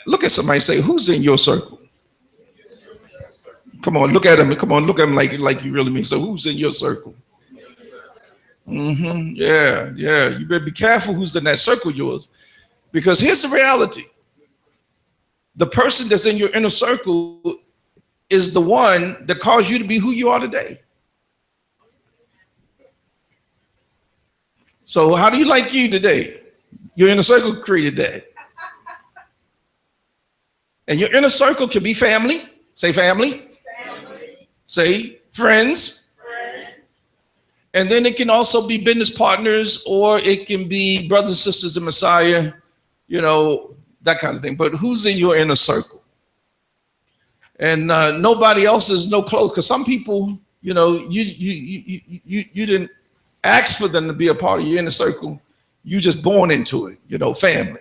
Look at somebody and say, who's in your circle? Come on, look at him. Come on, look at him like you really mean. So who's in your circle? Yeah, yeah. You better be careful who's in that circle of yours. Because here's the reality. The person that's in your inner circle is the one that caused you to be who you are today. So how do you like you today? Your inner circle created that. And your inner circle can be family. Say family. Family. Say friends. Friends. And then it can also be business partners, or it can be brothers and sisters in Messiah, that kind of thing. But who's in your inner circle? And nobody else is no close, because some people, you didn't ask for them to be a part of your inner circle. You just born into it, family.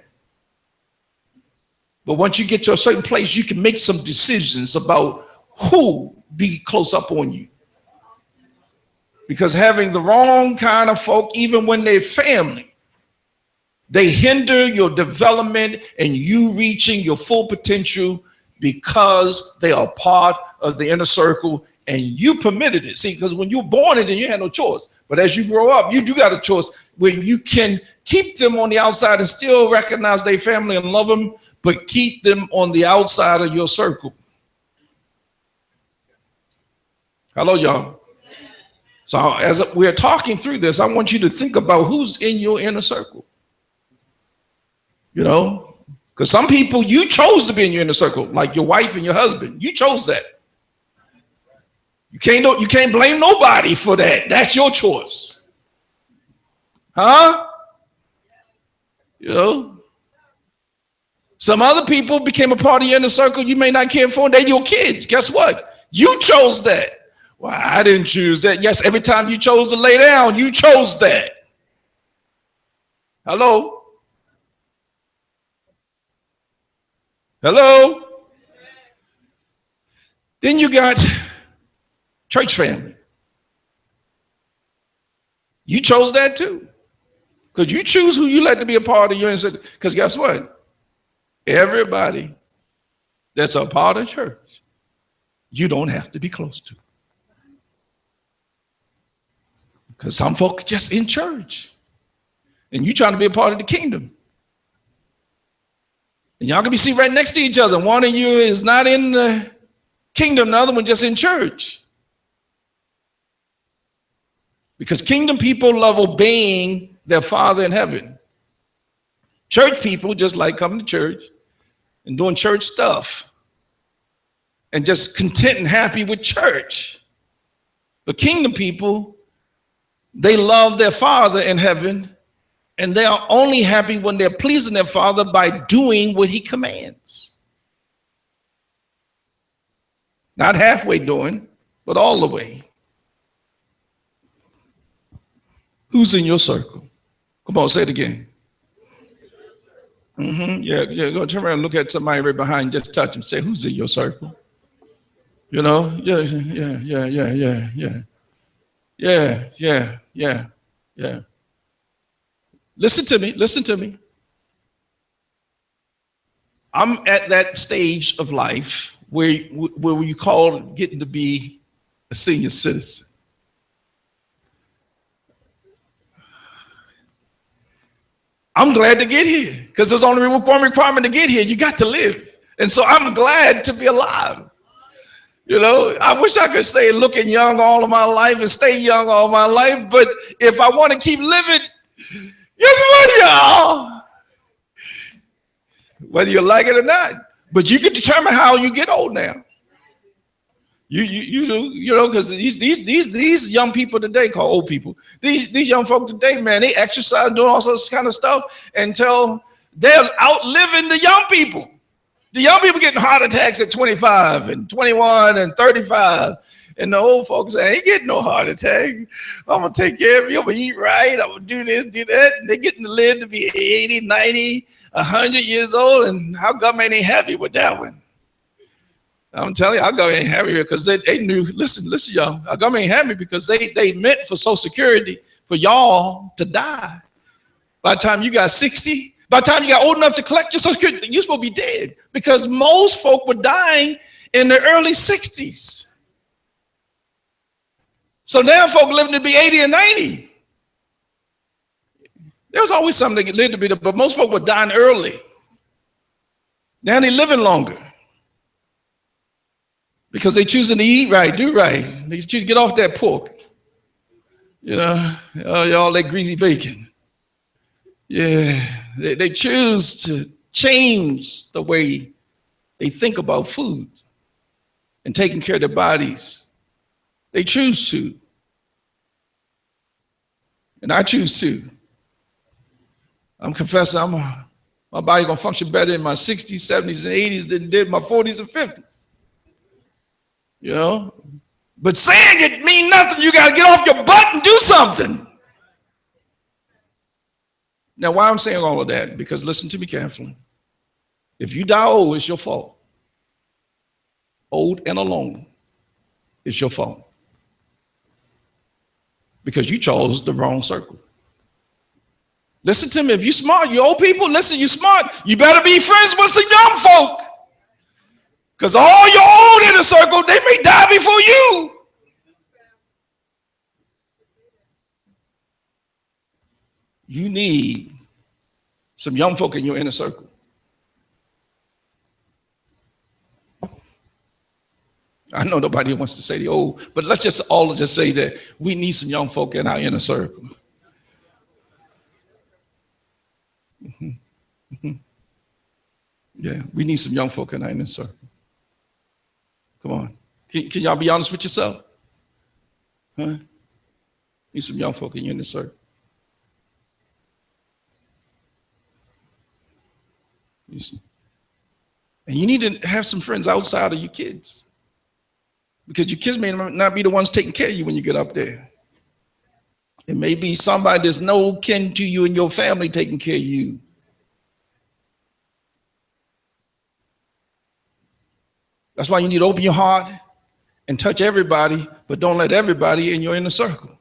But once you get to a certain place, you can make some decisions about who be close up on you. Because having the wrong kind of folk, even when they're family, they hinder your development and you reaching your full potential, because they are part of the inner circle and you permitted it. See, because when you were born into it, you had no choice. But as you grow up, you do got a choice where you can keep them on the outside and still recognize their family and love them, but keep them on the outside of your circle. Hello, y'all. So as we're talking through this, I want you to think about who's in your inner circle. Because some people, you chose to be in your inner circle, like your wife and your husband. You chose that. You can't blame nobody for that. That's your choice. Huh? Some other people became a part of your inner circle you may not care for, and they're your kids. Guess what? You chose that. Well, I didn't choose that. Yes, every time you chose to lay down, you chose that. Hello? Hello? Then you got church family. You chose that too. Because you choose who you let to be a part of your inner circle. Because guess what? Everybody that's a part of church, you don't have to be close to. Because some folk are just in church. And you trying to be a part of the kingdom. And y'all can be sitting right next to each other. One of you is not in the kingdom, the other one just in church. Because kingdom people love obeying their Father in heaven. Church people just like coming to church and doing church stuff and just content and happy with church. But kingdom people, they love their Father in heaven, and they are only happy when they're pleasing their Father by doing what he commands. Not halfway doing, but all the way. Who's in your circle? Come on, say it again. Yeah, go turn around and look at somebody right behind, just touch them, say, who's in your circle? Yeah. Listen to me. I'm at that stage of life where you call getting to be a senior citizen. I'm glad to get here because there's only one requirement to get here. You got to live. And so I'm glad to be alive. I wish I could stay looking young all of my life and stay young all my life. But if I want to keep living, guess what, y'all? Whether you like it or not. But you can determine how you get old now. You do, because these young people today, call old people, these young folk today, man, they exercise, doing all sorts of kind of stuff until they're outliving the young people. The young people getting heart attacks at 25 and 21 and 35. And the old folks say, I ain't getting no heart attack. I'm going to take care of you. I'm going to eat right. I'm going to do this, do that. And they're getting to live to be 80, 90, 100 years old. And how government ain't happy with that one? I'm telling you, our government ain't happy because they knew, listen, y'all. Our government ain't happy because they meant for Social Security for y'all to die. By the time you got 60, By the time you got old enough to collect your Social Security, you're supposed to be dead, because most folk were dying in the early 60s. So now folk living to be 80 and 90. There was always something that lived to be, but most folk were dying early. Now they're living longer because they're choosing to eat right, do right. They choose to get off that pork. You know, all that greasy bacon. Yeah, they choose to change the way they think about food and taking care of their bodies. They choose to. And I choose to. I'm confessing my body gonna function better in my 60s, 70s, and 80s than it did in my 40s and 50s. You know? But saying it means nothing. You gotta get off your butt and do something. Now, why I'm saying all of that? Because listen to me carefully. If you die old, it's your fault. Old and alone, it's your fault. Because you chose the wrong circle. Listen to me. If you're smart, you old people, listen, you're smart. You better be friends with some young folk. Because all your old inner circle, they may die before you. You need some young folk in your inner circle. I know nobody wants to say the old, but let's just all just say that we need some young folk in our inner circle. Yeah, we need some young folk in our inner circle. Come on. Can y'all be honest with yourself? Huh? Need some young folk in your inner circle. You see? And you need to have some friends outside of your kids, because your kids may not be the ones taking care of you when you get up there. It may be somebody that's no kin to you and your family taking care of you. That's why you need to open your heart and touch everybody, but don't let everybody in your inner circle.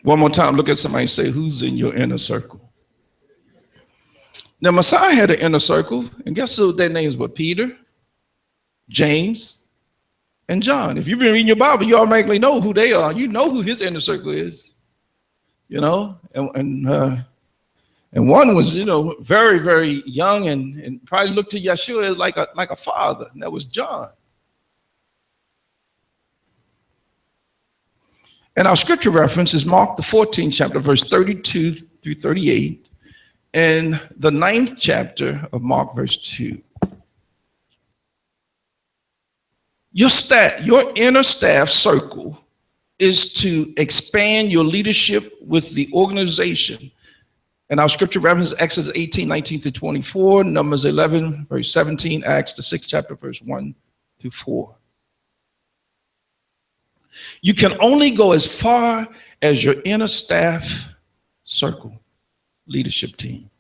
One more time, look at somebody and say, who's in your inner circle? Now, Messiah had an inner circle, and guess who their names were? Peter, James, and John. If you've been reading your Bible, you automatically know who they are. You know who his inner circle is, you know, and one was, you know, very, very young and probably looked to Yeshua as like a father, and that was John. And our scripture reference is Mark the 14th chapter, verse 32 through 38, and the 9th chapter of Mark, verse 2. Your inner staff circle is to expand your leadership with the organization. And our scripture reference is Exodus 18, 19 through 24, Numbers 11, verse 17, Acts the 6th chapter, verse 1 through 4. You can only go as far as your inner staff circle leadership team.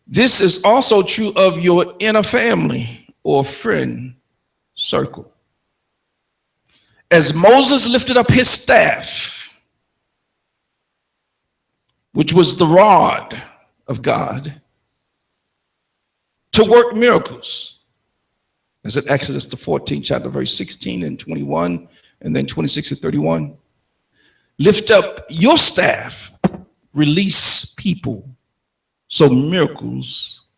This is also true of your inner family or friend circle. As Moses lifted up his staff, which was the rod of God, to work miracles, as in Exodus the 14th chapter, verse 16 and 21, and then 26 and 31. Lift up your staff, release people, so miracles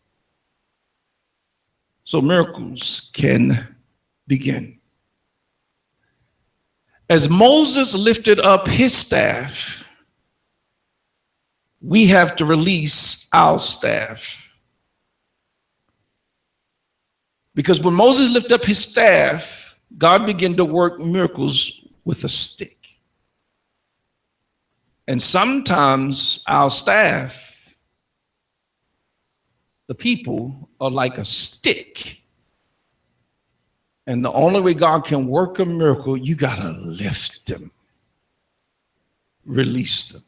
can begin. As Moses lifted up his staff, we have to release our staff. Because when Moses lifted up his staff, God began to work miracles with a stick. And sometimes our staff, the people, are like a stick. And the only way God can work a miracle, you got to lift them, release them.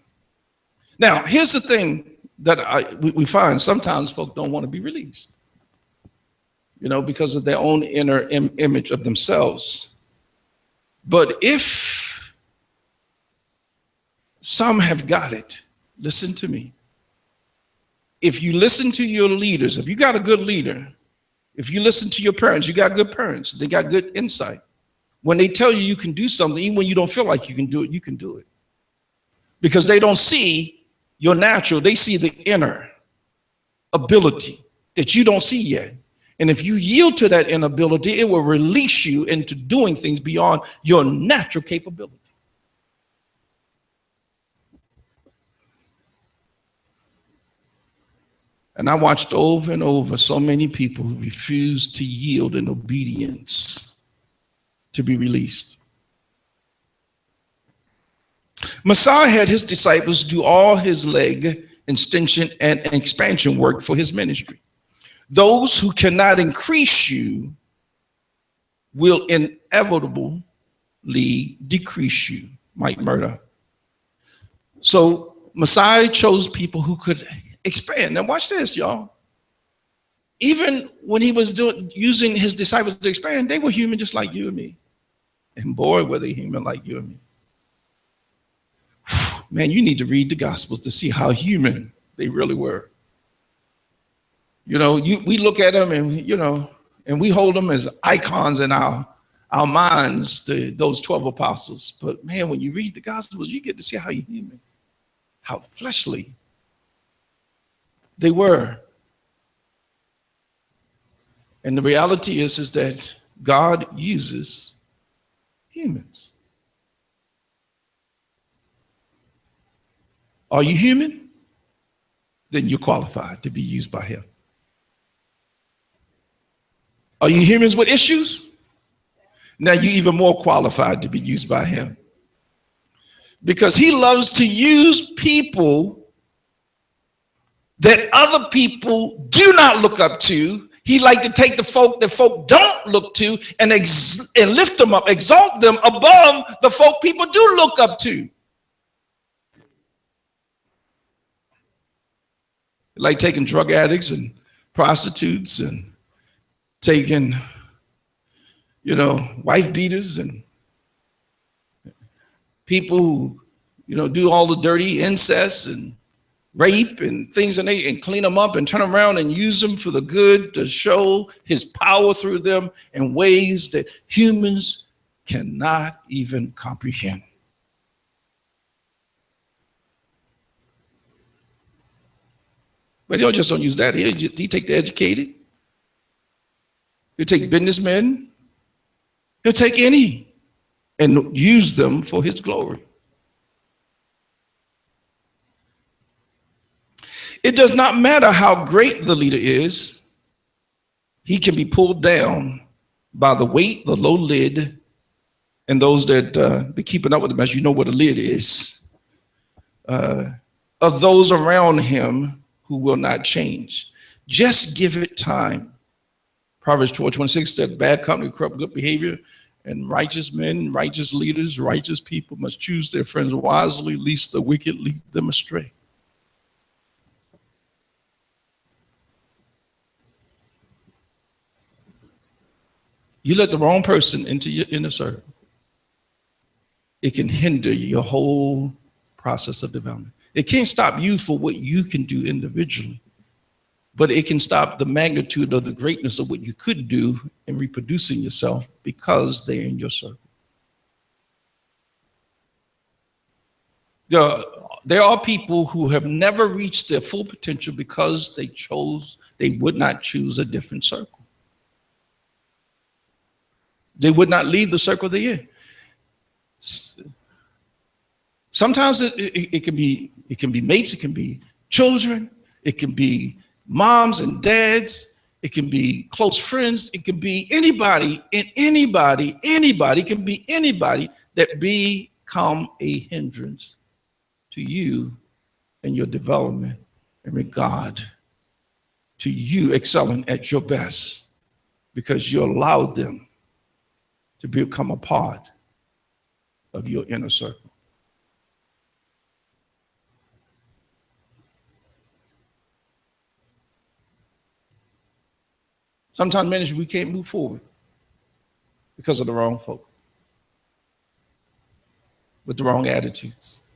Now, here's the thing that we find. Sometimes folk don't want to be released, you know, because of their own inner image of themselves. But if Some have got it. Listen to me. If you listen to your leaders, if you got a good leader, if you listen to your parents, you got good parents, they got good insight. When they tell you you can do something, even when you don't feel like you can do it, you can do it. Because they don't see your natural, they see the inner ability that you don't see yet. And if you yield to that inability, it will release you into doing things beyond your natural capability. And I watched over and over so many people who refused to yield in obedience to be released. Messiah had his disciples do all his leg extension and expansion work for his ministry. Those who cannot increase you will inevitably decrease you, Mike Murdoch. So Messiah chose people who could expand. Now watch this, y'all. Even when he was using his disciples to expand, they were human just like you and me. And boy, were they human like you and me. Man, you need to read the Gospels to see how human they really were. You know, we look at them and we hold them as icons in our minds, those 12 apostles. But man, when you read the Gospels, you get to see how human, how fleshly they were. And the reality is that God uses humans. Are you human? Then you're qualified to be used by him. Are you humans with issues? Now you're even more qualified to be used by him. Because he loves to use people that other people do not look up to. He like to take the folk that folk don't look to and lift them up, exalt them above the folk people do look up to. Like taking drug addicts and prostitutes and taking, wife beaters and people who, do all the dirty incest and rape and things and clean them up and turn them around and use them for the good to show his power through them in ways that humans cannot even comprehend. But he just don't use that. He take the educated. He'll take businessmen. He'll take any and use them for his glory. It does not matter how great the leader is. He can be pulled down by the weight, the low lid, and those that be keeping up with him, as you know what a lid is, of those around him who will not change. Just give it time. Proverbs 12:26 said, bad company corrupt good behavior, and righteous men, righteous leaders, righteous people must choose their friends wisely, lest the wicked lead them astray. You let the wrong person into your inner circle, it can hinder your whole process of development. It can't stop you for what you can do individually, but it can stop the magnitude of the greatness of what you could do in reproducing yourself because they're in your circle. There are people who have never reached their full potential because they would not choose a different circle. They would not leave the circle they're in. Sometimes it can be mates, it can be children, it can be moms and dads, it can be close friends, it can be anybody, it can be anybody that become a hindrance to you and your development in regard to you excelling at your best, because you allowed them to become a part of your inner circle. Sometimes ministry, we can't move forward because of the wrong folk with the wrong attitudes.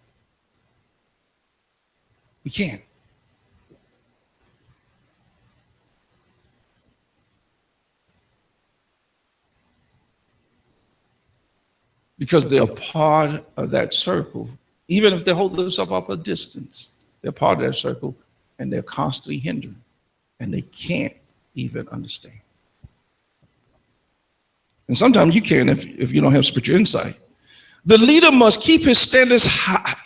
We can't. Because they're part of that circle. Even if they hold themselves up a distance, they're part of that circle, and they're constantly hindering, and they can't even understand. And sometimes you can if you don't have spiritual insight. The leader must keep his standards high.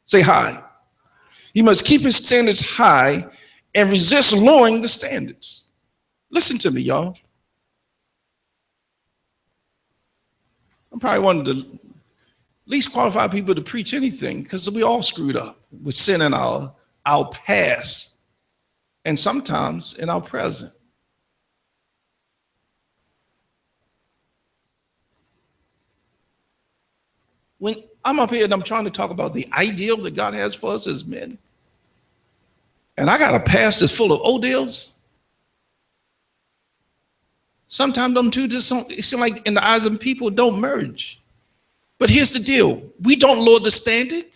Say high. He must keep his standards high and resist lowering the standards. Listen to me, y'all. I'm probably one of the least qualified people to preach anything because we all screwed up with sin in our past and sometimes in our present. When I'm up here and I'm trying to talk about the ideal that God has for us as men, and I got a past that's full of Odills, sometimes them two just don't, it seems like in the eyes of people don't merge. But here's the deal. We don't lower the standard.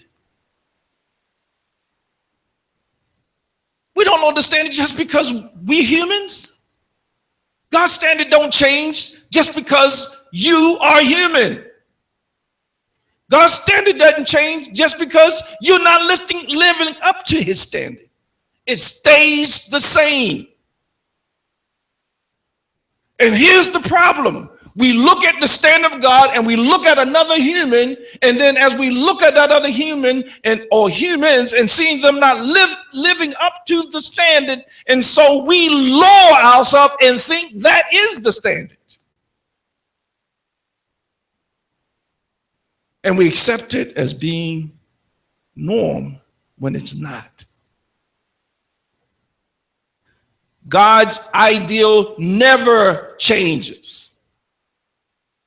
We don't lower the standard just because we humans. God's standard don't change just because you are human. God's standard doesn't change just because you're not living up to his standard. It stays the same. And here's the problem. We look at the standard of God and we look at another human, and then as we look at that other human or humans and seeing them not living up to the standard, and so we lower ourselves and think that is the standard. And we accept it as being norm when it's not. God's ideal never changes.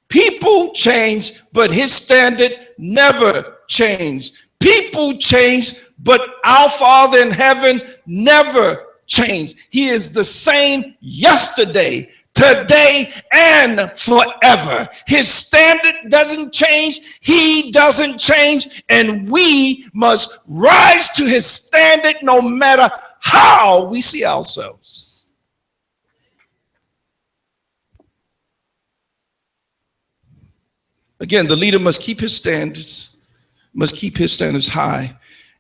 People change, but his standard never changed. People change, but our Father in heaven never changed. He is the same yesterday, today, and forever. His standard doesn't change. He doesn't change. And we must rise to his standard no matter how we see ourselves. Again, the leader must keep his standards high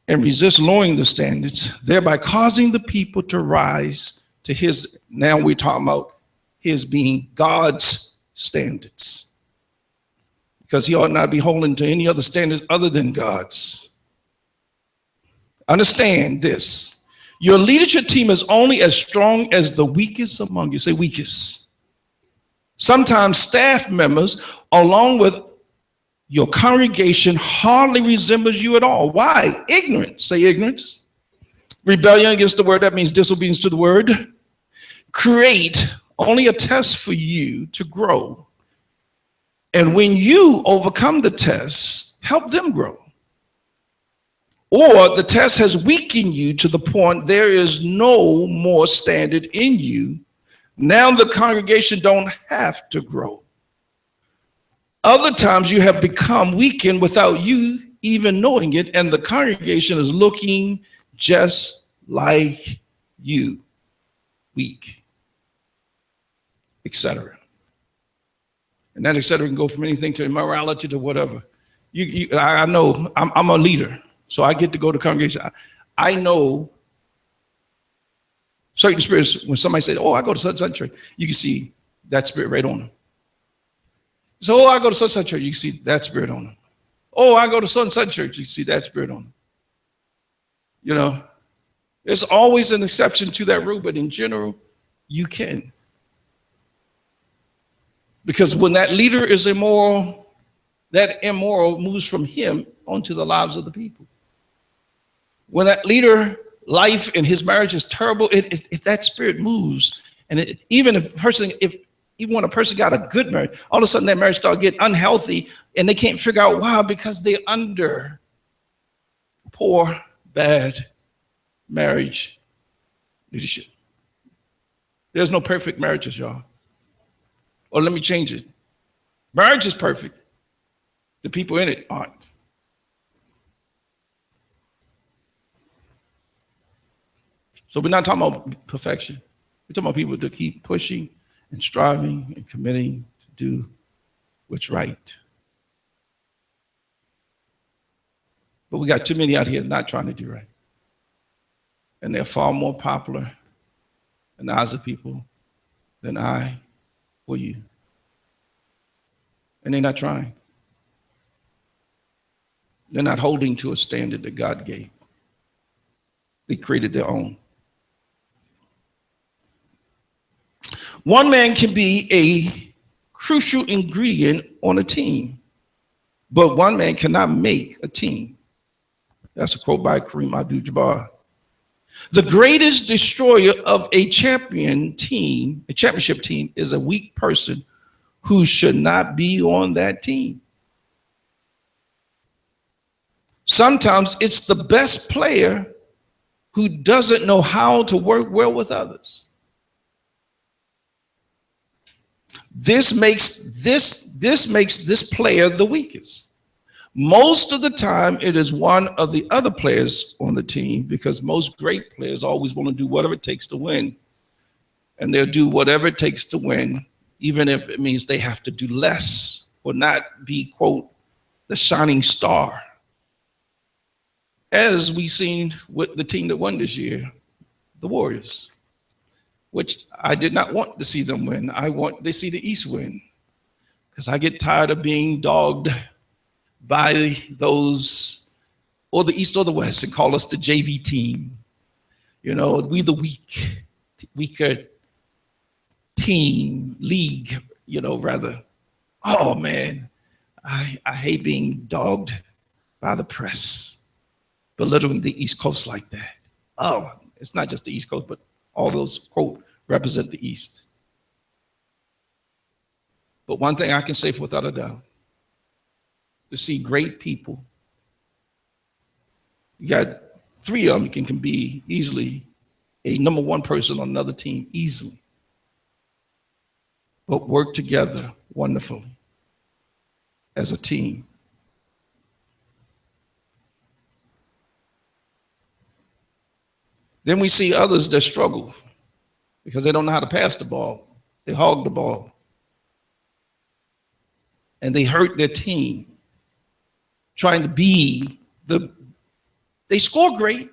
and resist lowering the standards, thereby causing the people to rise to his, now we're talking about his being God's standards. Because he ought not be holding to any other standards other than God's. Understand this. Your leadership team is only as strong as the weakest among you. Say weakest. Sometimes staff members, along with your congregation, hardly resembles you at all. Why? Ignorance. Say ignorance. Rebellion against the word, that means disobedience to the word. Create only a test for you to grow. And when you overcome the test, help them grow. Or the test has weakened you to the point there is no more standard in you. Now the congregation don't have to grow. Other times you have become weakened without you even knowing it, and the congregation is looking just like you, weak, etc. And that etc. can go from anything to immorality to whatever. I know I'm a leader, so I get to go to congregation. I know certain spirits. When somebody says, "Oh, I go to such church," you can see that spirit right on them. So, I go to such church, you see that spirit on them. Oh, I go to such church, you see that spirit on them. You know, there's always an exception to that rule, but in general, you can. Because when that leader is immoral, that immoral moves from him onto the lives of the people. When that leader life and his marriage is terrible, that spirit moves. And even when a person got a good marriage, all of a sudden that marriage starts getting unhealthy and they can't figure out why, because they're under poor, bad marriage leadership. There's no perfect marriages, y'all. Or let me change it. Marriage is perfect. The people in it aren't. So we're not talking about perfection. We're talking about people to keep pushing and striving and committing to do what's right. But we got too many out here not trying to do right. And they're far more popular in the eyes of people than I or you. And they're not trying. They're not holding to a standard that God gave. They created their own. One man can be a crucial ingredient on a team, but one man cannot make a team. That's a quote by Kareem Abdul-Jabbar. The greatest destroyer of a championship team, is a weak person who should not be on that team. Sometimes it's the best player who doesn't know how to work well with others. This makes this player the weakest. Most of the time, it is one of the other players on the team, because most great players always want to do whatever it takes to win. And they'll do whatever it takes to win, even if it means they have to do less or not be, quote, the shining star. As we've seen with the team that won this year, the Warriors, which I did not want to see them win. I want to see the East win, because I get tired of being dogged by those, or the East or the West, and call us the JV team. You know, we the weaker team, league, you know, rather. Oh man, I hate being dogged by the press, belittling the East Coast like that. Oh, it's not just the East Coast, but all those, quote, represent the East. But one thing I can say without a doubt, to see great people, you got three of them can be easily a number one person on another team, easily, but work together wonderfully as a team. Then we see others that struggle because they don't know how to pass the ball. They hog the ball. And they hurt their team trying to be they score great,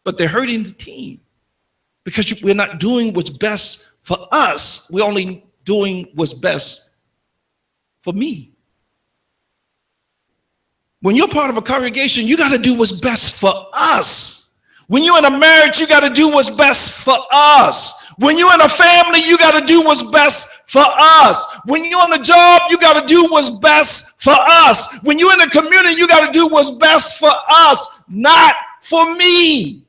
but they're hurting the team because we're not doing what's best for us. We're only doing what's best for me. When you're part of a congregation, you got to do what's best for us. When you're in a marriage, you got to do what's best for us. When you're in a family, you got to do what's best for us. When you're on a job, you got to do what's best for us. When you're in a community, you got to do what's best for us, not for me.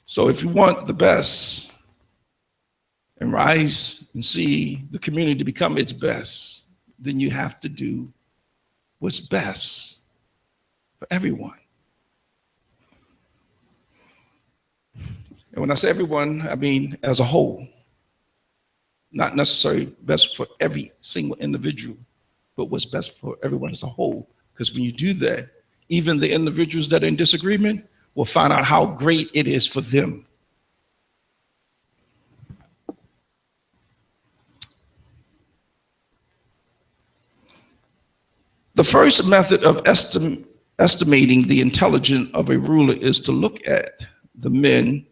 So if you want the best and rise and see the community become its best, then you have to do what's best for everyone. And when I say everyone, I mean as a whole, not necessarily best for every single individual, but what's best for everyone as a whole. Because when you do that, even the individuals that are in disagreement will find out how great it is for them. The first method of estimating the intelligence of a ruler is to look at the men,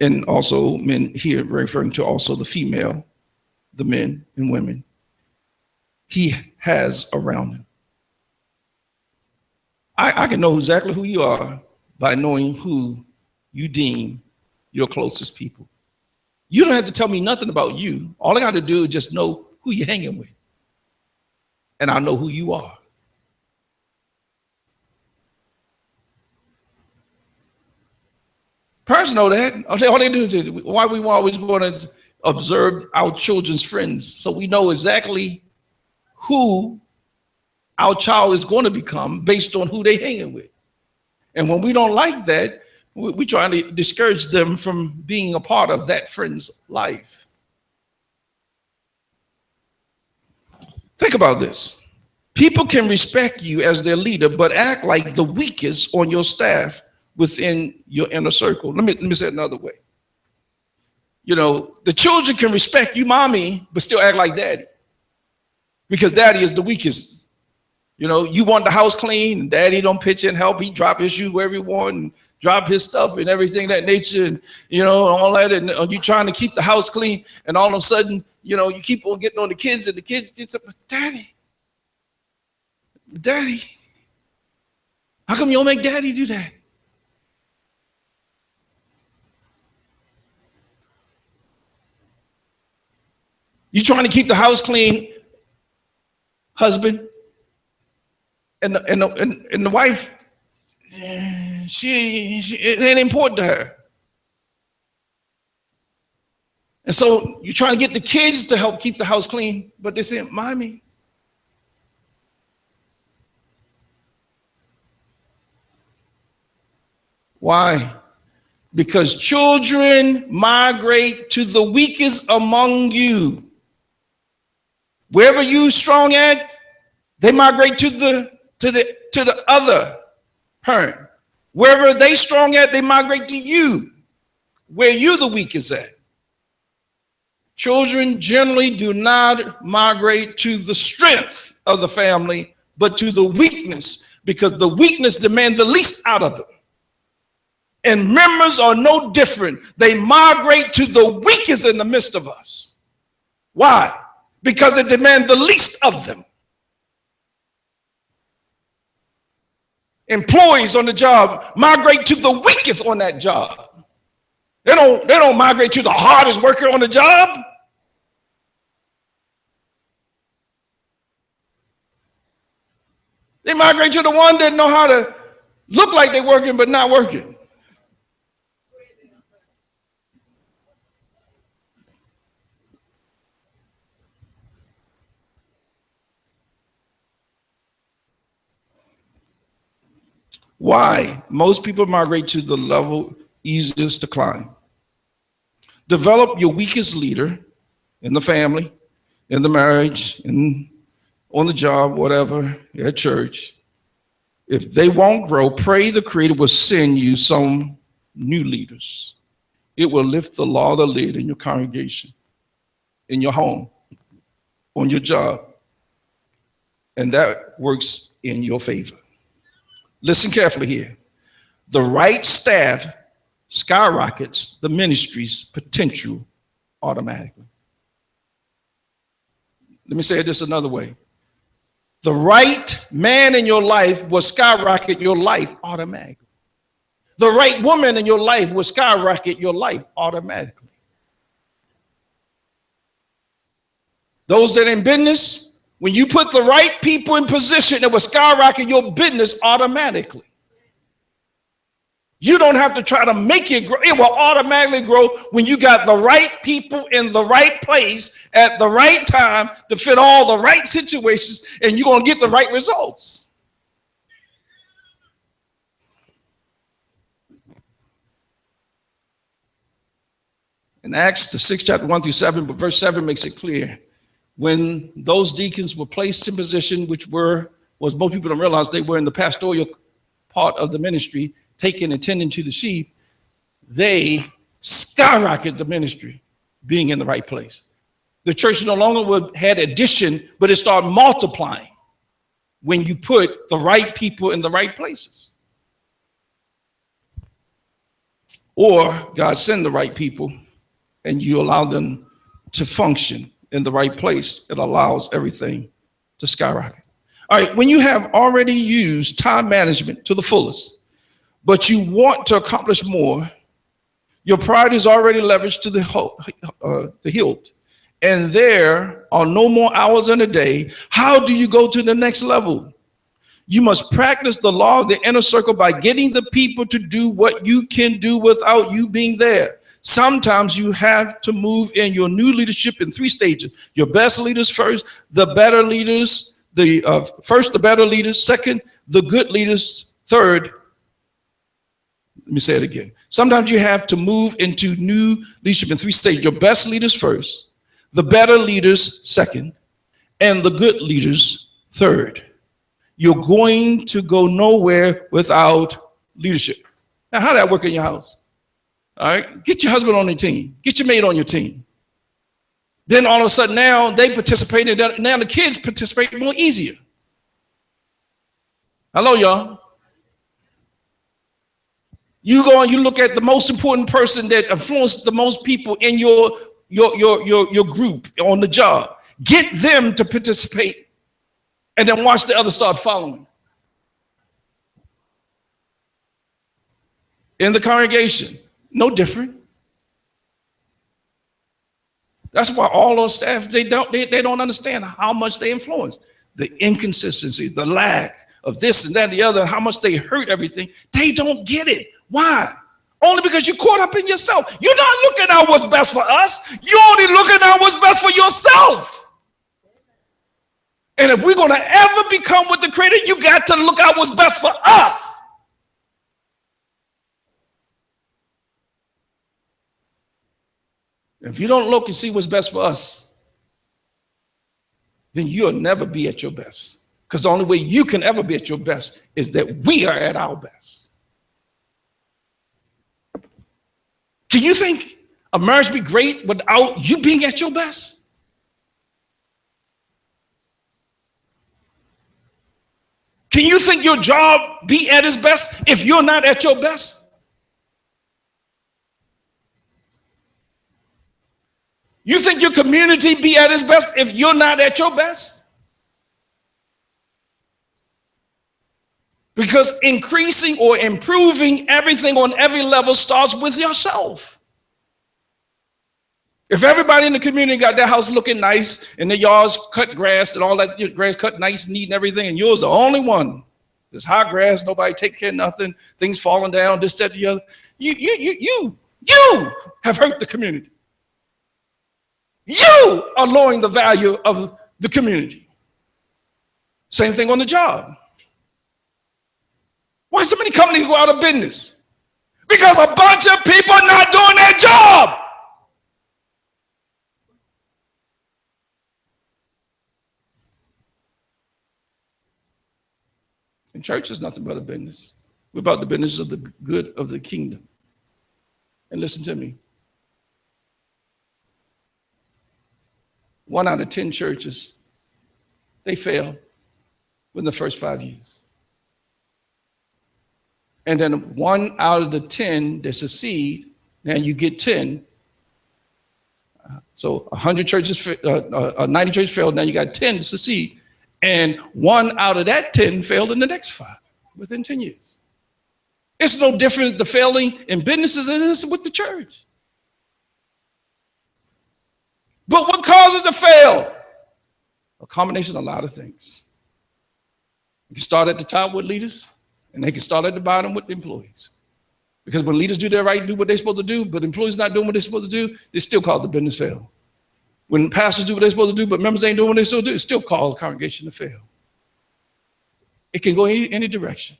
and also men here referring to also the female, the men and women he has around him. I can know exactly who you are by knowing who you deem your closest people. You don't have to tell me nothing about you. All I got to do is just know who you're hanging with, and I know who you are. Parents know that. All they do is why we always want to observe our children's friends, so we know exactly who our child is going to become based on who they're hanging with. And when we don't like that, we're trying to discourage them from being a part of that friend's life. Think about this. People can respect you as their leader, but act like the weakest on your staff within your inner circle. Let me say it another way. You know, the children can respect you, mommy, but still act like daddy, because daddy is the weakest. You know, you want the house clean, and daddy don't pitch in help. He drop his shoes wherever he want, and drop his stuff and everything that nature, and you know, all that. And you trying to keep the house clean, and all of a sudden, you know, you keep on getting on the kids, and the kids get up, daddy, how come you don't make daddy do that? You trying to keep the house clean, husband, and the wife, she it ain't important to her. And so you're trying to get the kids to help keep the house clean, but they say, mommy. Why? Because children migrate to the weakest among you. Wherever you strong at, they migrate to the other parent. Wherever they strong at, they migrate to you, where you the weakest at. Children generally do not migrate to the strength of the family, but to the weakness, because the weakness demands the least out of them. And members are no different. They migrate to the weakest in the midst of us. Why? Because it demands the least of them. Employees on the job migrate to the weakest on that job. They don't migrate to the hardest worker on the job. They migrate to the one that know how to look like they're working but not working. Why? Most people migrate to the level easiest to climb. Develop your weakest leader in the family, in the marriage, on the job, whatever, at church. If they won't grow, pray the Creator will send you some new leaders. It will lift the law of the lid in your congregation, in your home, on your job. And that works in your favor. Listen carefully here. The right staff skyrockets the ministry's potential automatically. Let me say this another way. The right man in your life will skyrocket your life automatically. The right woman in your life will skyrocket your life automatically. Those that are in business, when you put the right people in position, it will skyrocket your business automatically. You don't have to try to make it grow. It will automatically grow when you got the right people in the right place at the right time to fit all the right situations, and you're going to get the right results. In Acts, the 6th chapter 1 through 7, but verse 7 makes it clear. When those deacons were placed in position, which was most people don't realize they were in the pastoral part of the ministry, taking and tending to the sheep, they skyrocketed the ministry, being in the right place. The church no longer had addition, but it started multiplying when you put the right people in the right places. Or God send the right people and you allow them to function in the right place. It allows everything to skyrocket. All right, when you have already used time management to the fullest, but you want to accomplish more, your priority is already leveraged to the hilt, and there are no more hours in a day. How do you go to the next level? You must practice the law of the inner circle by getting the people to do what you can do without you being there. Sometimes you have to move in your new leadership in 3 stages. Your best leaders first, the better leaders, first the better leaders, second, the good leaders, third. Let me say it again. Sometimes you have to move into new leadership in 3 stages. Your best leaders first, the better leaders second, and the good leaders Third, you're going to go nowhere without leadership. Now, how did that work in your house? All right, get your husband on your team. Get your mate on your team. Then all of a sudden now they participate, and now the kids participate more easier. Hello, y'all. You go and you look at the most important person that influenced the most people in your group on the job. Get them to participate, and then watch the others start following. In the congregation, no different. That's why all those staff, they don't understand how much they influence. The inconsistency, the lack of this and that and the other, and how much they hurt everything. They don't get it. Why? Only because you're caught up in yourself. You're not looking at what's best for us. You're only looking at what's best for yourself. And if we're going to ever become with the Creator, you got to look at what's best for us. If you don't look and see what's best for us, then you'll never be at your best. Because the only way you can ever be at your best is that we are at our best. Can you think a marriage be great without you being at your best? Can you think your job be at its best if you're not at your best? You think your community be at its best if you're not at your best? Because increasing or improving everything on every level starts with yourself. If everybody in the community got their house looking nice and their yards cut grass and all that, your grass cut nice, neat and everything, and yours the only one, there's high grass, nobody take care of nothing, things falling down, this, that, the other, you have hurt the community. You are lowering the value of the community. Same thing on the job. Why so many companies go out of business? Because a bunch of people are not doing their job. And church is nothing but a business. We're about the business of the good of the kingdom. And listen to me. 1 out of 10 churches, they fail within the first 5 years. And then 1 out of the 10 that succeed, now you get 10. So 100 churches, 90 churches failed, now you got 10 to succeed. And 1 out of that 10 failed in the next 5 within 10 years. It's no different the failing in businesses as it is with the church. But what causes to fail? A combination of a lot of things. You can start at the top with leaders, and they can start at the bottom with the employees. Because when leaders do their right, do what they're supposed to do, but employees not doing what they're supposed to do, it still cause the business fail. When pastors do what they're supposed to do, but members ain't doing what they're supposed to do, it still causes the congregation to fail. It can go any direction.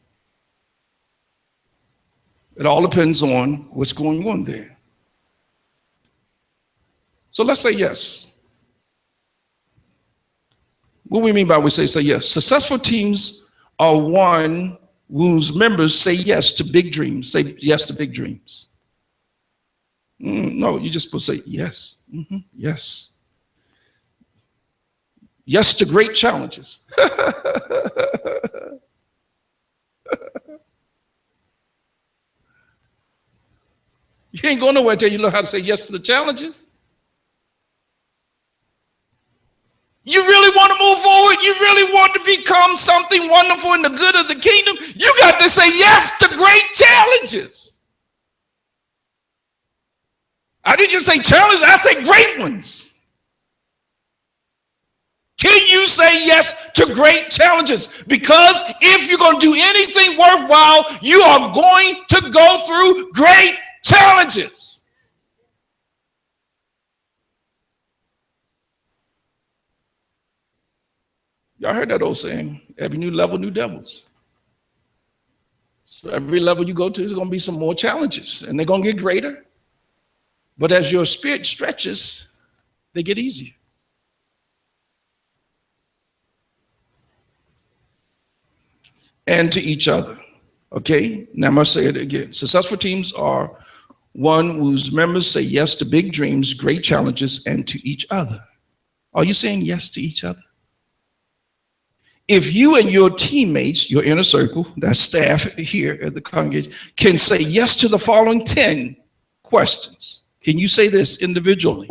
It all depends on what's going on there. So let's say yes. What do we mean by we say yes? Successful teams are one whose members say yes to big dreams. Say yes to big dreams. No, you're just supposed to say yes. Yes. Yes to great challenges. You ain't going nowhere until you learn how to say yes to the challenges. You really want to move forward? You really want to become something wonderful in the good of the kingdom? You got to say yes to great challenges. I didn't just say challenges, I say great ones. Can you say yes to great challenges? Because if you're going to do anything worthwhile, you are going to go through great challenges. Y'all heard that old saying, every new level, new devils. So every level you go to, there's going to be some more challenges, and they're going to get greater. But as your spirit stretches, they get easier. and to each other. Okay, now I'm going to say it again. Successful teams are one whose members say yes to big dreams, great challenges, and to each other. Are you saying yes to each other? If you and your teammates, your inner circle, that staff here at the congregation, can say yes to the following 10 questions, can you say this individually?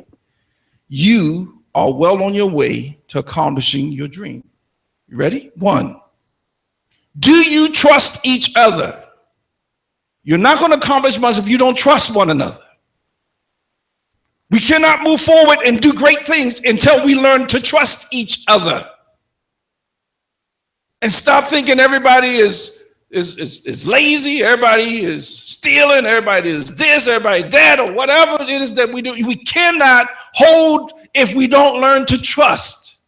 You are well on your way to accomplishing your dream. You ready? 1, do you trust each other? You're not going to accomplish much if you don't trust one another. We cannot move forward and do great things until we learn to trust each other. And stop thinking everybody is lazy, everybody is stealing, everybody is this, everybody that, or whatever it is that we do. We cannot hold if we don't learn to trust.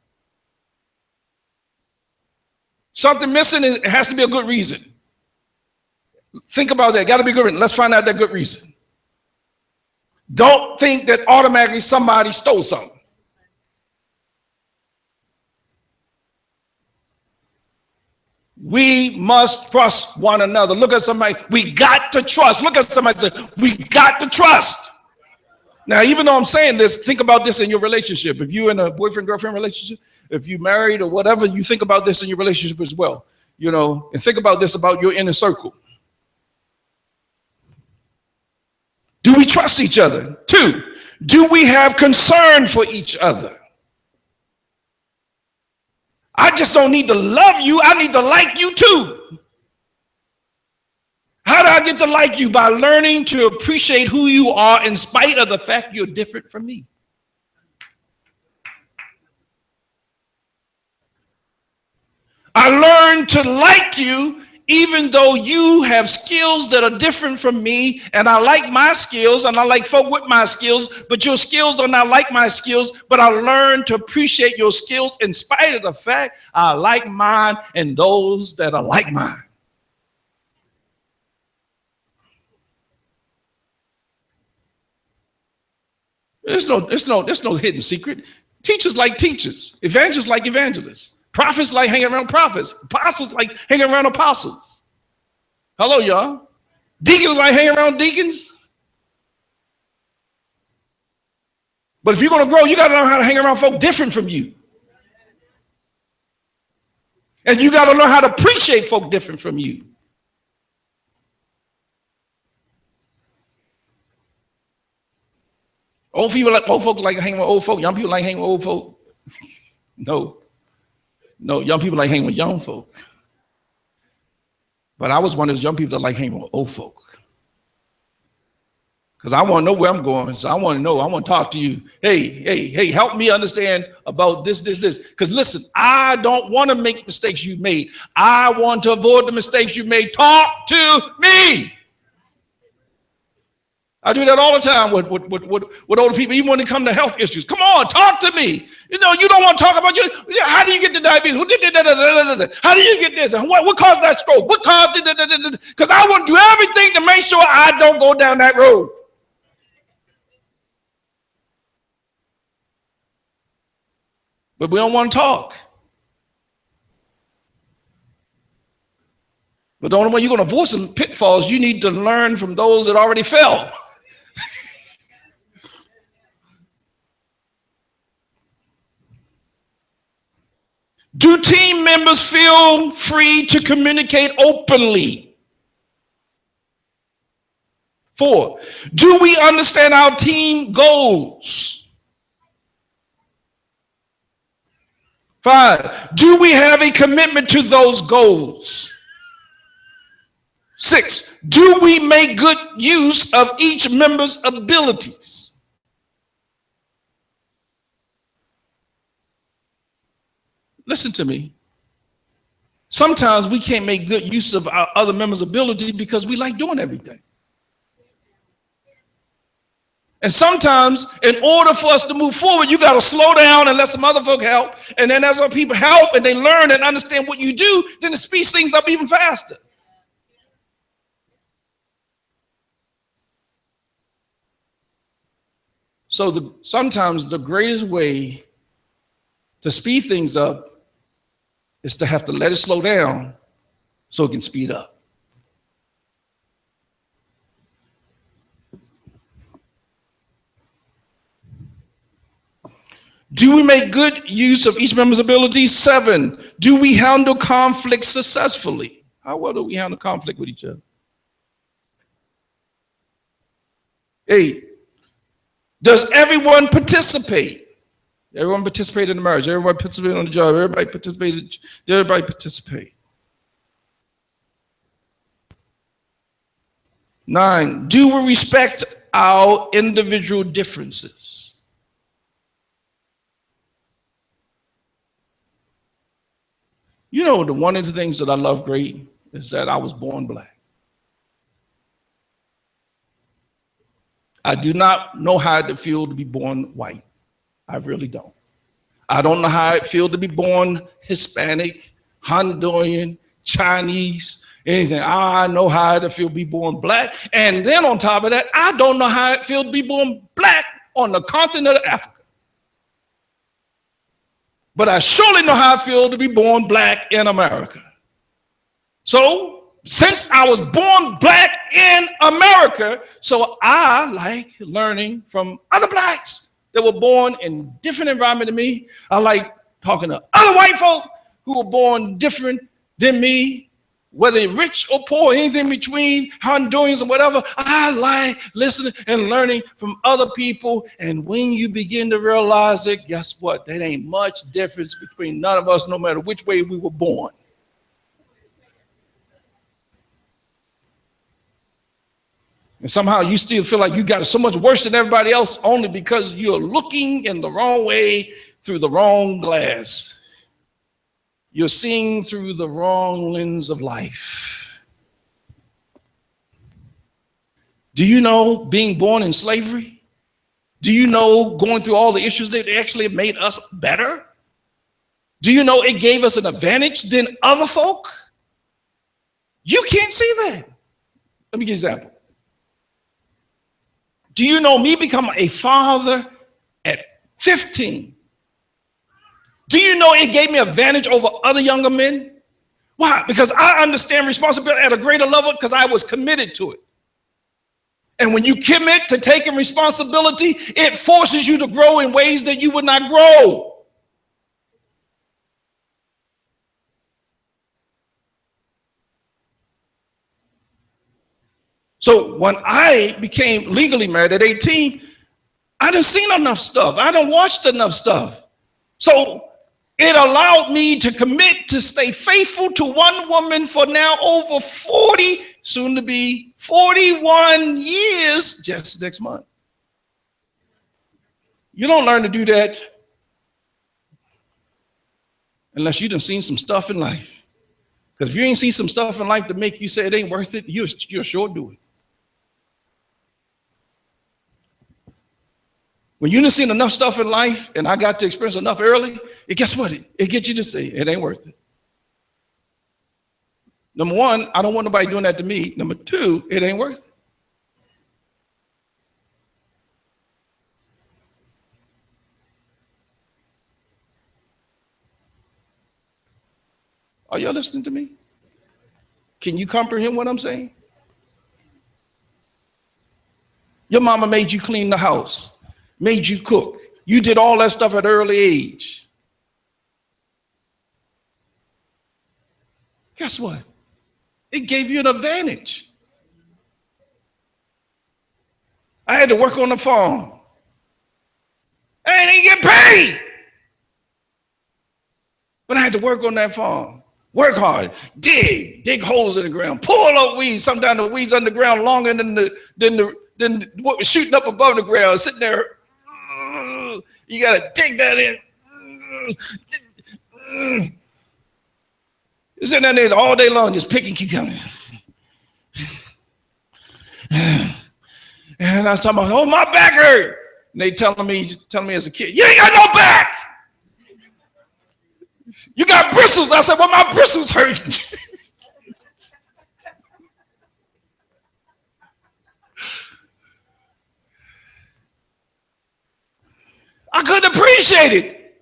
Something missing, it has to be a good reason. Think about that. Got to be a good reason. Let's find out that good reason. Don't think that automatically somebody stole something. We must trust one another. Look at somebody. We got to trust. Look at somebody and say, we got to trust. Now, even though I'm saying this, think about this in your relationship. If you're in a boyfriend-girlfriend relationship, if you're married or whatever, you think about this in your relationship as well. You know, and think about this about your inner circle. Do we trust each other? 2, do we have concern for each other? I just don't need to love you. I need to like you too. How do I get to like you? By learning to appreciate who you are in spite of the fact you're different from me. I learned to like you even though you have skills that are different from me, and I like my skills, and I like folk with my skills, but your skills are not like my skills, but I learned to appreciate your skills in spite of the fact I like mine and those that are like mine. There's no hidden secret. Teachers like teachers, evangelists like evangelists. Prophets like hanging around prophets. Apostles like hanging around apostles. Hello, y'all. Deacons like hanging around deacons. But if you're going to grow, you got to learn how to hang around folk different from you. And you got to learn how to appreciate folk different from you. Old folk like hanging with old folk. Young people like hanging with old folk. No, young people like hanging with young folk. But I was one of those young people that like hanging with old folk. Because I want to know where I'm going. So I want to know. I want to talk to you. Hey, help me understand about this. Because listen, I don't want to make mistakes you made. I want to avoid the mistakes you made. Talk to me. I do that all the time with older people, even when it comes to health issues. Come on, talk to me. You know, you don't want to talk about you. How do you get the diabetes? Who did that? How do you get this? And what caused that stroke? What caused it? Because I want to do everything to make sure I don't go down that road. But we don't want to talk. But the only way you're going to avoid some pitfalls, you need to learn from those that already fell. Do team members feel free to communicate openly? 4, do we understand our team goals? 5, do we have a commitment to those goals? 6, do we make good use of each member's abilities? Listen to me. Sometimes we can't make good use of our other members' ability because we like doing everything. And sometimes, in order for us to move forward, you got to slow down and let some other folk help. And then as other people help and they learn and understand what you do, then it speeds things up even faster. So sometimes the greatest way to speed things up is to have to let it slow down so it can speed up. Do we make good use of each member's abilities? 7, do we handle conflict successfully? How well do we handle conflict with each other? 8, does everyone participate? Everyone participate in the marriage. Everybody participate on the job. Everybody participate. 9, do we respect our individual differences? You know, one of the things that I love great is that I was born black. I do not know how it feels to be born white. I really don't. I don't know how it feels to be born Hispanic, Honduran, Chinese, anything. I know how it feels to be born black. And then on top of that, I don't know how it feels to be born black on the continent of Africa. But I surely know how I feel to be born black in America. So since I was born black in America, so I like learning from other blacks that were born in different environment than me. I like talking to other white folk who were born different than me, whether they're rich or poor, anything between, Hondurans or whatever. I like listening and learning from other people. And when you begin to realize it, guess what? There ain't much difference between none of us, no matter which way we were born. And somehow you still feel like you got it so much worse than everybody else only because you're looking in the wrong way through the wrong glass. You're seeing through the wrong lens of life. Do you know being born in slavery? Do you know going through all the issues that actually made us better? Do you know it gave us an advantage than other folk? You can't see that. Let me give you an example. Do you know me become a father at 15? Do you know it gave me advantage over other younger men? Why? Because I understand responsibility at a greater level because I was committed to it. And when you commit to taking responsibility, it forces you to grow in ways that you would not grow. So when I became legally married at 18, I done seen enough stuff. I done watched enough stuff. So it allowed me to commit to stay faithful to one woman for now over 40, soon to be 41 years just next month. You don't learn to do that unless you done seen some stuff in life. Because if you ain't seen some stuff in life to make you say it ain't worth it, you'll sure do it. When you done seen enough stuff in life, and I got to experience enough early, guess what? It gets you to say it ain't worth it. Number one, I don't want nobody doing that to me. Number two, it ain't worth it. Are y'all listening to me? Can you comprehend what I'm saying? Your mama made you clean the house, made you cook. You did all that stuff at an early age. Guess what? It gave you an advantage. I had to work on the farm. I didn't get paid. But I had to work on that farm. Work hard, dig holes in the ground, pull up weeds. Sometimes the weeds underground longer than what was shooting up above the ground. Sitting there, you gotta dig that in. You're sitting down there all day long, just picking, keep coming. And I was talking about, oh, my back hurt. And they telling me as a kid, you ain't got no back. You got bristles. I said, well, my bristles hurt. I couldn't appreciate it.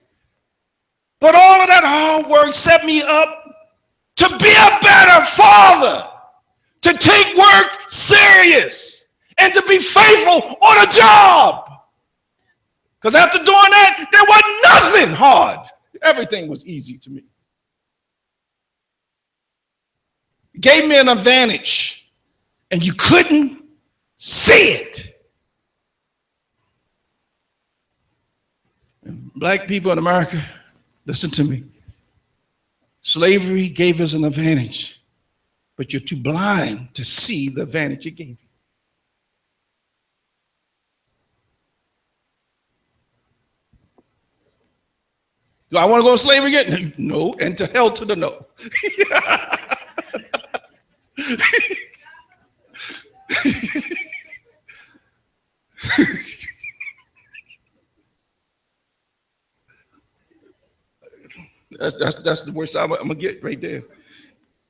But all of that hard work set me up to be a better father to take work serious and to be faithful on a job. Because after doing that, there was nothing hard. Everything was easy to me. It gave me an advantage, and you couldn't see it. And black people in America, listen to me. Slavery gave us an advantage, but you're too blind to see the advantage it gave you. Do I want to go to slavery again? No, and to hell to the no. That's the worst I'm gonna get right there.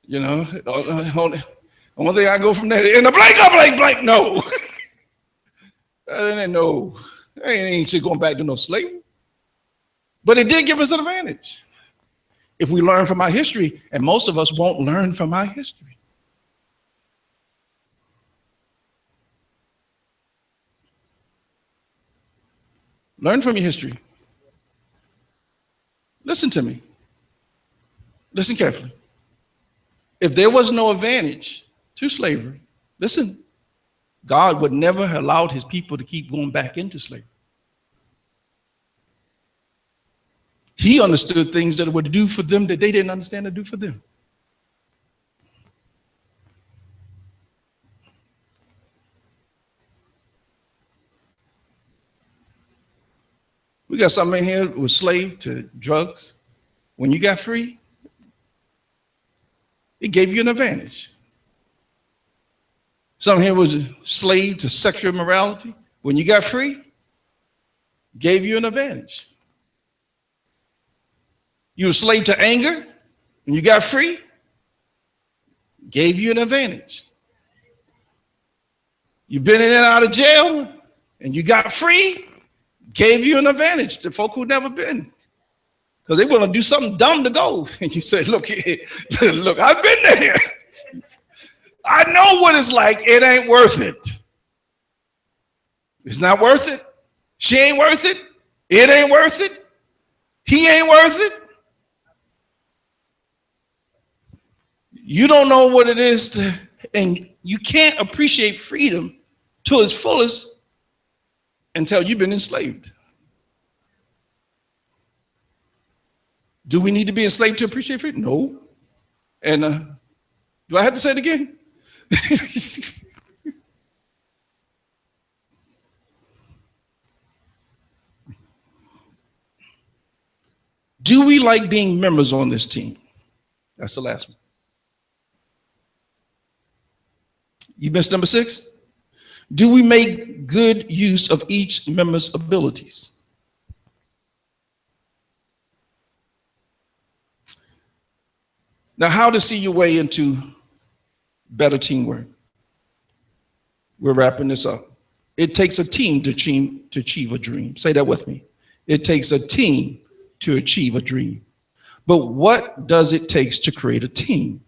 You know, only thing I go from there in the blank, no. No, I ain't shit going back to no slavery. But it did give us an advantage if we learn from our history, and most of us won't learn from our history. Learn from your history. Listen to me. Listen carefully. If there was no advantage to slavery, listen, God would never have allowed his people to keep going back into slavery. He understood things that would do for them that they didn't understand to do for them. We got something in here who was slave to drugs. When you got free, it gave you an advantage. Some here was a slave to sexual immorality. When you got free, gave you an advantage. You were a slave to anger. When you got free, gave you an advantage. You've been in and out of jail, and you got free, gave you an advantage to folk who never been. Because they want to do something dumb to go. And you say, look, look, I've been there. I know what it's like. It ain't worth it. It's not worth it. She ain't worth it. It ain't worth it. He ain't worth it. You don't know what it is to, and you can't appreciate freedom to its fullest until you've been enslaved. Do we need to be enslaved to appreciate freedom? No. And do I have to say it again? Do we like being members on this team? That's the last one. You missed number 6? Do we make good use of each member's abilities? Now, how to see your way into better teamwork? We're wrapping this up. It takes a team to achieve a dream. Say that with me. It takes a team to achieve a dream. But what does it take to create a team?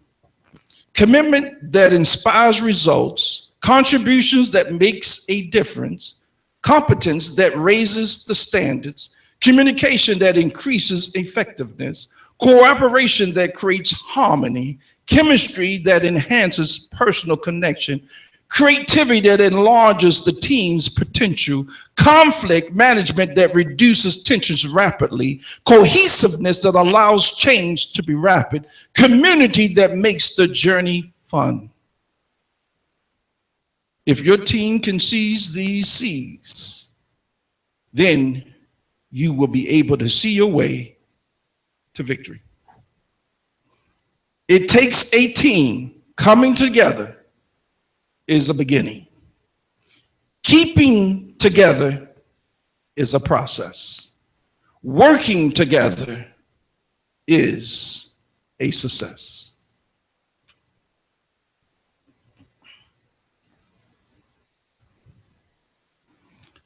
Commitment that inspires results, contributions that makes a difference, competence that raises the standards, communication that increases effectiveness, cooperation that creates harmony, chemistry that enhances personal connection, creativity that enlarges the team's potential, conflict management that reduces tensions rapidly, cohesiveness that allows change to be rapid, community that makes the journey fun. If your team can seize these C's, then you will be able to see your way to victory. It takes a team coming together is a beginning. Keeping together is a process. Working together is a success.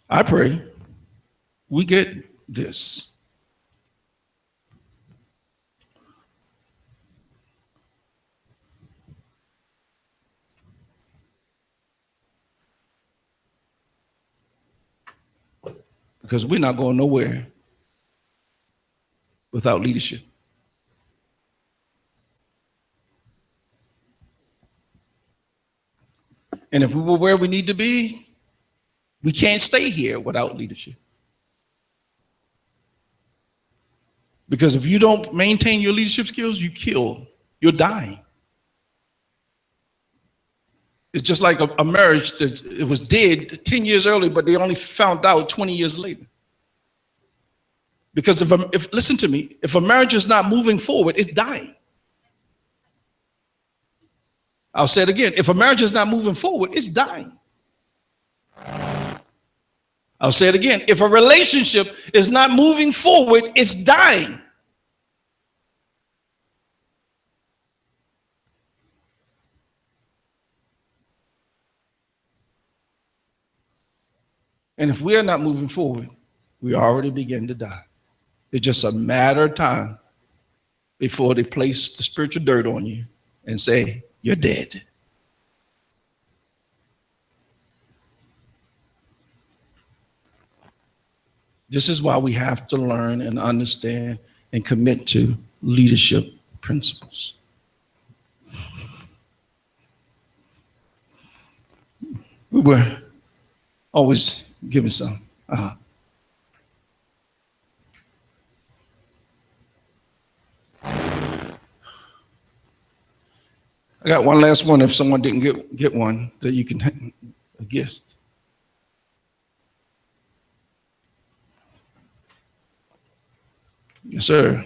I pray we get this. because we're not going nowhere without leadership. And if we were where we need to be, we can't stay here without leadership. Because if you don't maintain your leadership skills, you're dying. It's just like a marriage that it was dead 10 years early, but they only found out 20 years later. Because if listen to me, if a marriage is not moving forward, it's dying. I'll say it again. If a marriage is not moving forward, it's dying. I'll say it again. If a relationship is not moving forward, it's dying. And if we are not moving forward, we already begin to die. It's just a matter of time before they place the spiritual dirt on you and say, you're dead. This is why we have to learn and understand and commit to leadership principles. We were always given some. I got one last one. If someone didn't get one, that you can have a gift. Yes, sir.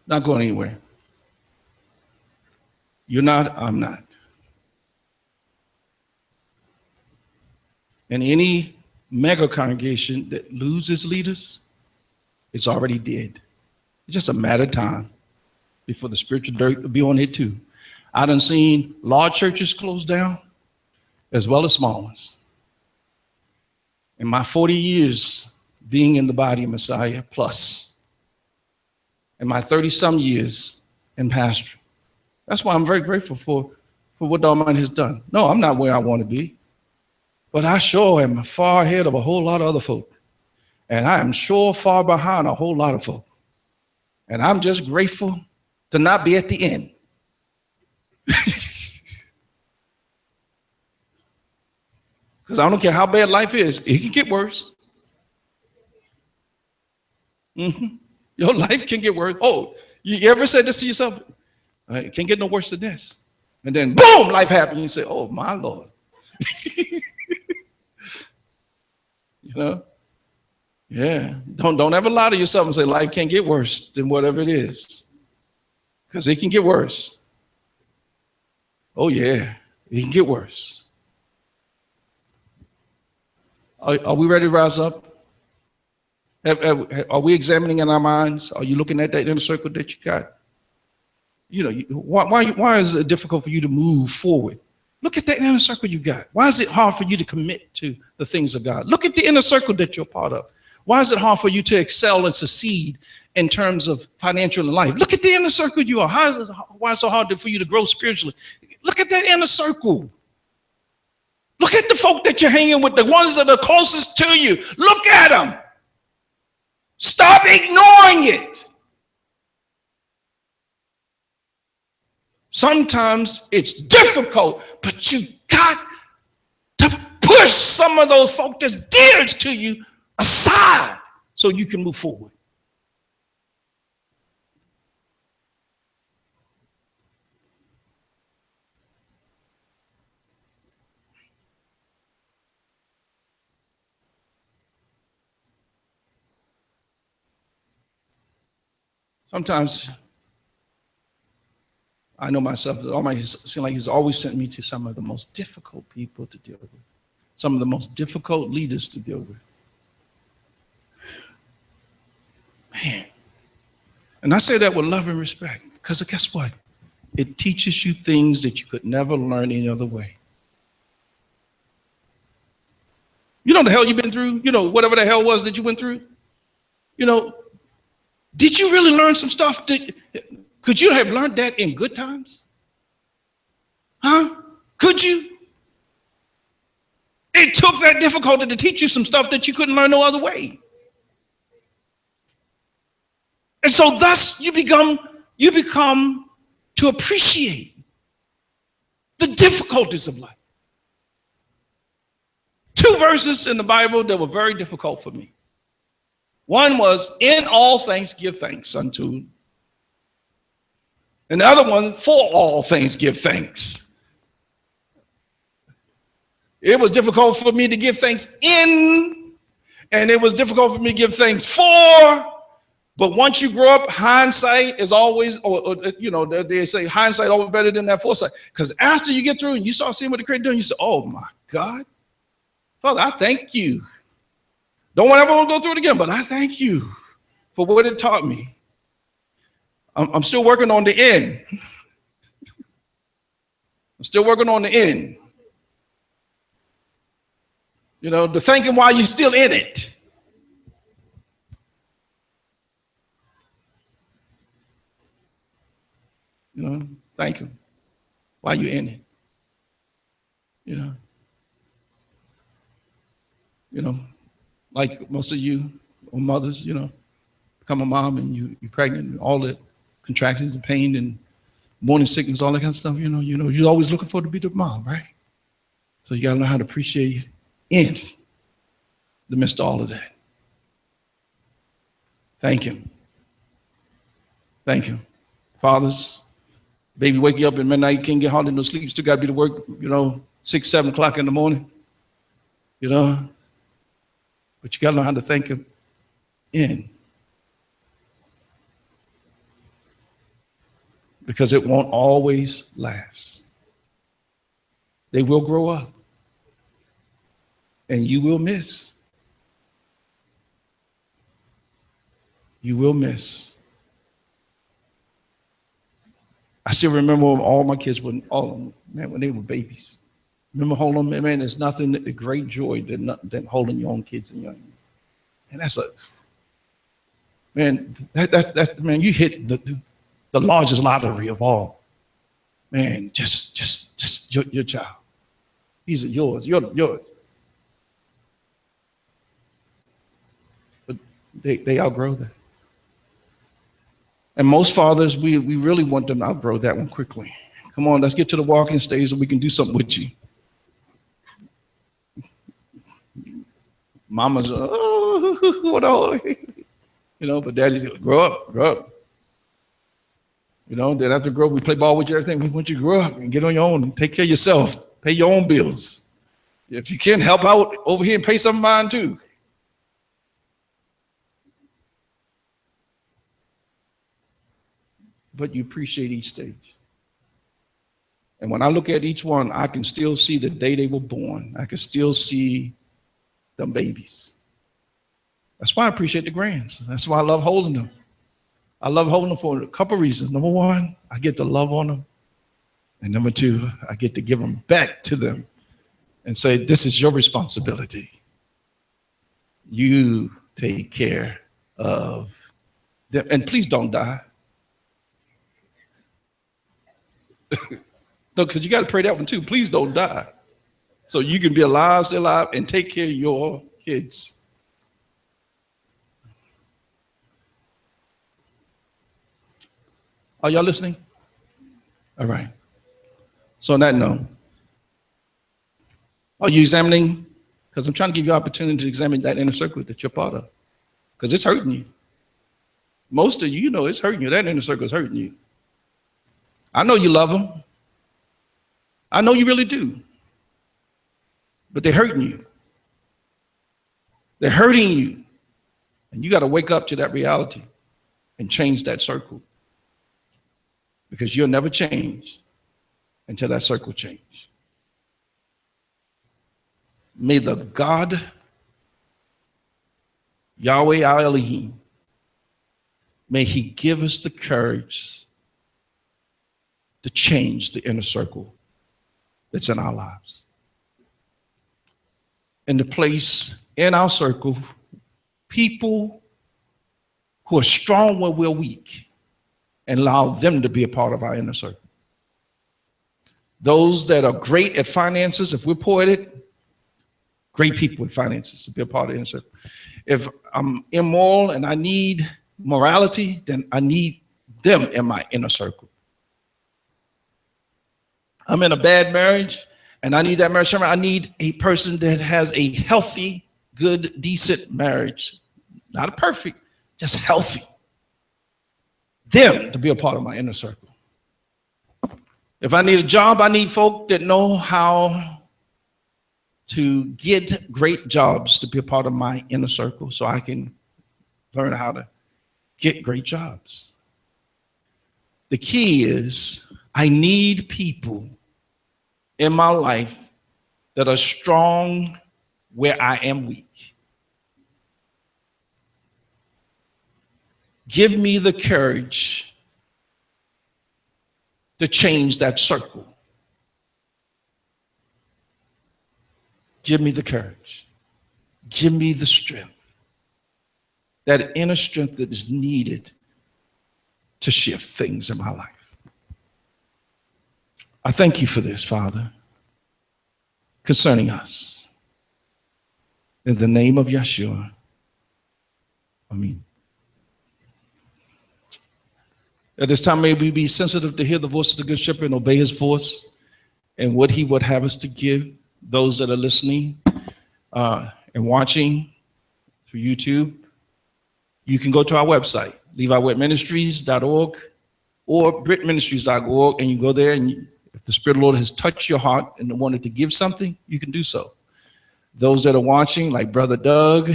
Not going anywhere. You're not, I'm not. And any mega congregation that loses leaders, it's already dead. It's just a matter of time before the spiritual dirt will be on it too. I done seen large churches close down as well as small ones. In my 40 years being in the body of Messiah plus, and my 30-some years in pastoring, that's why I'm very grateful for what the Almighty has done. No, I'm not where I want to be, but I sure am far ahead of a whole lot of other folk. And I am sure far behind a whole lot of folk. And I'm just grateful to not be at the end. Because I don't care how bad life is, it can get worse. Your life can get worse. Oh, you ever said this to yourself? It can't get no worse than this. And then boom, life happens. You say, oh my Lord. You know? Yeah. Don't ever lie to yourself and say life can't get worse than whatever it is. Because it can get worse. Oh yeah, it can get worse. Are we ready to rise up? Are we examining in our minds? Are you looking at that inner circle that you got? You know, why is it difficult for you to move forward? Look at that inner circle you got. Why is it hard for you to commit to the things of God? Look at the inner circle that you're part of. Why is it hard for you to excel and succeed in terms of financial life? Look at the inner circle you are. Why is it so hard for you to grow spiritually? Look at that inner circle. Look at the folk that you're hanging with, the ones that are closest to you. Look at them. Stop ignoring it. Sometimes it's difficult, but you got to push some of those folk that's dear to you aside so you can move forward. Sometimes I know myself, it seems like he's always sent me to some of the most difficult people to deal with, some of the most difficult leaders to deal with. Man. And I say that with love and respect, because guess what? It teaches you things that you could never learn any other way. You know the hell you've been through? You know, whatever the hell was that you went through? You know, did you really learn some stuff? Could you have learned that in good times? Huh? Could you? It took that difficulty to teach you some stuff that you couldn't learn no other way. And so thus you become to appreciate the difficulties of life. 2 verses in the Bible that were very difficult for me. One was, in all things give thanks unto. And the other one, for all things give thanks. It was difficult for me to give thanks in, and it was difficult for me to give thanks for. But once you grow up, hindsight is always, or you know, they say hindsight always better than that foresight. Because after you get through and you start seeing what the Creator doing, you say, oh my God, Father, I thank you. Don't ever want to go through it again, but I thank you for what it taught me. I'm still working on the end. I'm still working on the end. You know, the thanking while you're still in it. You know, thank him while you're in it. You know, like most of you or mothers, you know, become a mom and you're pregnant and all the contractions and pain and morning sickness, all that kind of stuff, you know, you're always looking forward to be the mom, right? So you got to learn how to appreciate in the midst of all of that. Thank him. Thank him. Fathers, baby wake you up at midnight, you can't get hardly no sleep, you still got to be to work, 6, 7 o'clock in the morning, But you got to learn how to thank him in. Because it won't always last. They will grow up. And you will miss. You will miss. I still remember all my kids, when they were babies. Remember holding them, man, there's nothing, a great joy than holding your own kids in your hand. And that's man, you hit the largest lottery of all. Man, just your child. These are yours. Yours. But they outgrow that. And most fathers, we really want them to outgrow that one quickly. Come on, let's get to the walking stage so we can do something with you. Mama's, but daddy's, grow up. Then after grow up, we play ball with you, everything. We want you to grow up and get on your own and take care of yourself, pay your own bills. If you can, help out over here and pay some of mine too. But you appreciate each stage. And when I look at each one, I can still see the day they were born. I can still see them babies. That's why I appreciate the grands. That's why I love holding them. I love holding them for a couple of reasons. Number one, I get to love on them. And number two, I get to give them back to them and say, this is your responsibility. You take care of them. And please don't die. No, because you got to pray that one too. Please don't die. So you can be alive, still alive, and take care of your kids. Are y'all listening? All right. So on that note, are you examining? Because I'm trying to give you an opportunity to examine that inner circle that you're part of. Because it's hurting you. Most of you, it's hurting you. That inner circle is hurting you. I know you love them. I know you really do. But they're hurting you. They're hurting you. And you got to wake up to that reality and change that circle. Because you'll never change until that circle changes. May the God, Yahweh our Elohim, may he give us the courage to change the inner circle that's in our lives. and to place in our circle people who are strong when we're weak and allow them to be a part of our inner circle. Those that are great at finances, if we're poor at it, great people with finances to be a part of the inner circle. If I'm immoral and I need morality, then I need them in my inner circle. I'm in a bad marriage and I need that marriage. I need a person that has a healthy, good, decent marriage. Not a perfect, just healthy. Them to be a part of my inner circle. If I need a job, I need folk that know how to get great jobs to be a part of my inner circle so I can learn how to get great jobs. The key is I need people in my life that are strong where I am weak. Give me the courage to change that circle. Give me the courage. Give me the strength. That inner strength that is needed to shift things in my life. I thank you for this, Father, concerning us. In the name of Yeshua. Amen. At this time, may we be sensitive to hear the voice of the Good Shepherd and obey his voice and what he would have us to give. Those that are listening and watching through YouTube, you can go to our website, leviwetministries.org or britministries.org, and you go there, and if the Spirit of the Lord has touched your heart and wanted to give something, you can do so. Those that are watching, like Brother Doug,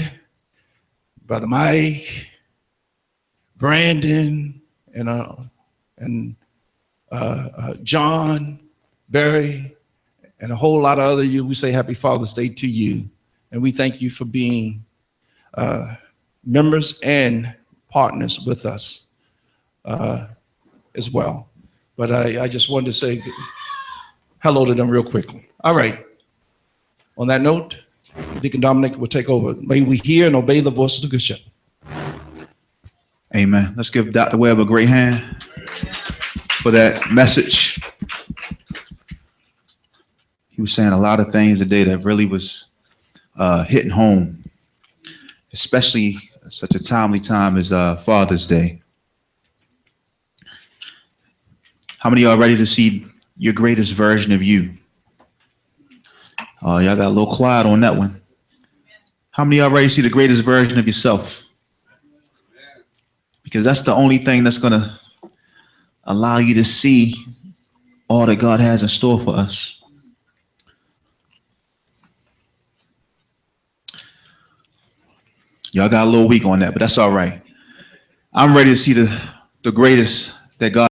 Brother Mike, Brandon, and John, Barry, and a whole lot of other you, we say Happy Father's Day to you. And we thank you for being members and partners with us as well. But I just wanted to say hello to them real quickly. All right. On that note, Deacon Dominic will take over. May we hear and obey the voice of the Good Shepherd. Amen. Let's give Dr. Webb a great hand for that message. He was saying a lot of things today that really was hitting home, especially such a timely time as Father's Day. How many are ready to see your greatest version of you? Oh, y'all got a little quiet on that one. How many are ready to see the greatest version of yourself? Because that's the only thing that's going to allow you to see all that God has in store for us. Y'all got a little weak on that, but that's all right. I'm ready to see the greatest that God